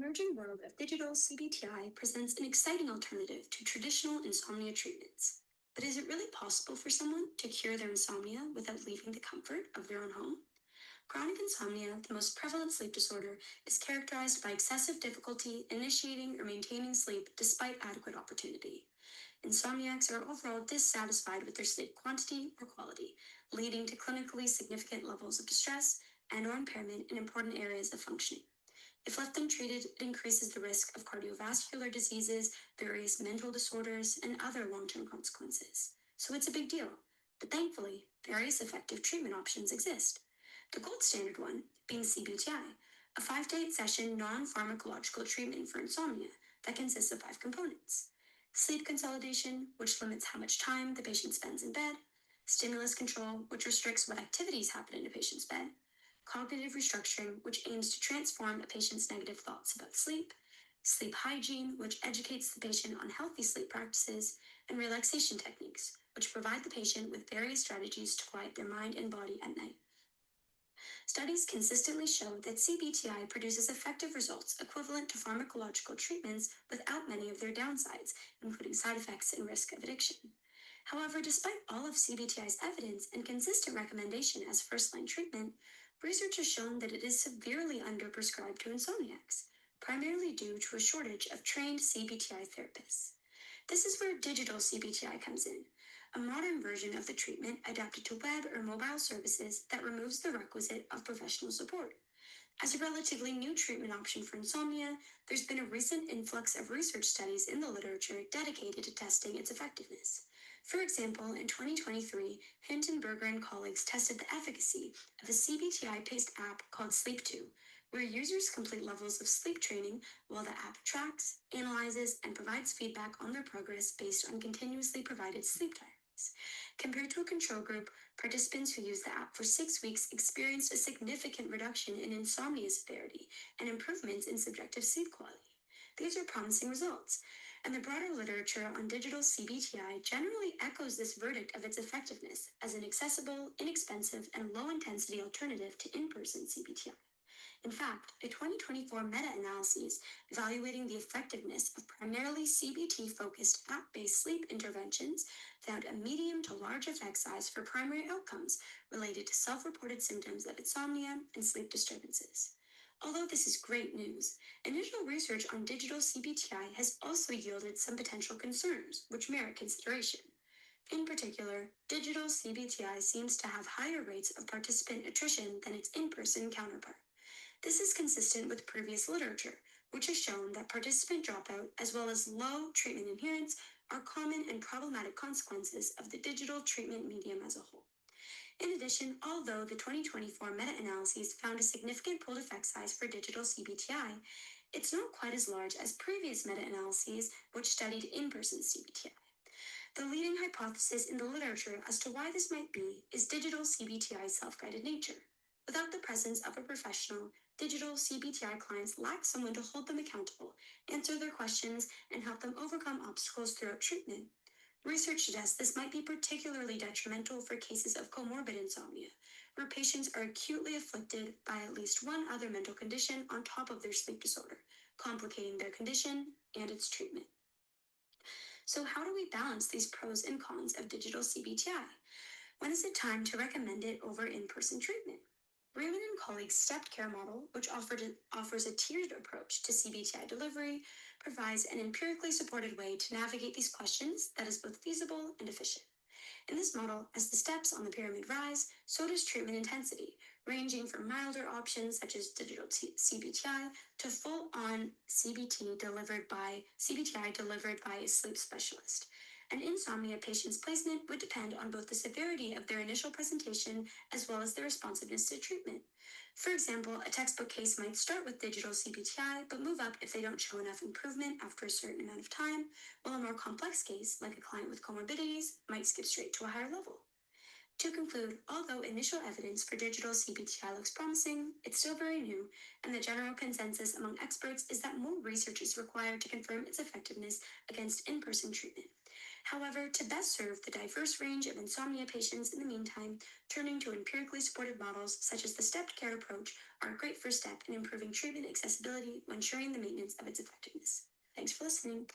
emerging world of digital CBT-I presents an exciting alternative to traditional insomnia treatments. But is it really possible for someone to cure their insomnia without leaving the comfort of their own home? Chronic insomnia, the most prevalent sleep disorder, is characterized by excessive difficulty initiating or maintaining sleep despite adequate opportunity. Insomniacs are overall dissatisfied with their sleep quantity or quality, leading to clinically significant levels of distress and/or impairment in important areas of functioning. If left untreated, it increases the risk of cardiovascular diseases, various mental disorders, and other long-term consequences. So it's a big deal. But thankfully, various effective treatment options exist. The gold standard one being CBT-I, a 5 to 8 session non-pharmacological treatment for insomnia that consists of 5 components. Sleep consolidation, which limits how much time the patient spends in bed. Stimulus control, which restricts what activities happen in a patient's bed. Cognitive restructuring, which aims to transform a patient's negative thoughts about sleep. Sleep hygiene, which educates the patient on healthy sleep practices. And relaxation techniques, which provide the patient with various strategies to quiet their mind and body at night. Studies consistently show that CBT-I produces effective results equivalent to pharmacological treatments without many of their downsides, including side effects and risk of addiction. However, despite all of CBT-I's evidence and consistent recommendation as first-line treatment, research has shown that it is severely underprescribed to insomniacs, primarily due to a shortage of trained CBT-I therapists. This is where digital CBT-I comes in, a modern version of the treatment adapted to web or mobile services that removes the requisite of professional support. As a relatively new treatment option for insomnia, there's been a recent influx of research studies in the literature dedicated to testing its effectiveness. For example, in 2023, Hindenburger and colleagues tested the efficacy of a CBT-I-based app called Sleep2, where users complete levels of sleep training while the app tracks, analyzes, and provides feedback on their progress based on continuously provided sleep times. Compared to a control group, participants who used the app for 6 weeks experienced a significant reduction in insomnia severity and improvements in subjective sleep quality. These are promising results, and the broader literature on digital CBT-I generally echoes this verdict of its effectiveness as an accessible, inexpensive, and low-intensity alternative to in-person CBT-I. In fact, a 2024 meta-analysis evaluating the effectiveness of primarily CBT-focused app-based sleep interventions found a medium to large effect size for primary outcomes related to self-reported symptoms of insomnia and sleep disturbances. Although this is great news, initial research on digital CBT-I has also yielded some potential concerns, which merit consideration. In particular, digital CBT-I seems to have higher rates of participant attrition than its in-person counterpart. This is consistent with previous literature, which has shown that participant dropout as well as low treatment adherence are common and problematic consequences of the digital treatment medium as a whole. In addition, although the 2024 meta-analyses found a significant pooled effect size for digital CBT-I, it's not quite as large as previous meta-analyses which studied in-person CBT-I. The leading hypothesis in the literature as to why this might be is digital CBT-I's self-guided nature. Without the presence of a professional, digital CBT-I clients lack someone to hold them accountable, answer their questions, and help them overcome obstacles throughout treatment. Research suggests this might be particularly detrimental for cases of comorbid insomnia, where patients are acutely afflicted by at least one other mental condition on top of their sleep disorder, complicating their condition and its treatment. So how do we balance these pros and cons of digital CBT-I? When is it time to recommend it over in-person treatment? Raymond and colleagues' stepped care model, which offers a tiered approach to CBT-I delivery, provides an empirically supported way to navigate these questions that is both feasible and efficient. In this model, as the steps on the pyramid rise, so does treatment intensity, ranging from milder options such as digital CBT-I to full-on CBT-I delivered by a sleep specialist. An insomnia patient's placement would depend on both the severity of their initial presentation as well as their responsiveness to treatment. For example, a textbook case might start with digital CBT-I but move up if they don't show enough improvement after a certain amount of time, while a more complex case, like a client with comorbidities, might skip straight to a higher level. To conclude, although initial evidence for digital CBT-I looks promising, it's still very new, and the general consensus among experts is that more research is required to confirm its effectiveness against in-person treatment. However, to best serve the diverse range of insomnia patients in the meantime, turning to empirically supported models such as the stepped care approach are a great first step in improving treatment accessibility when ensuring the maintenance of its effectiveness. Thanks for listening.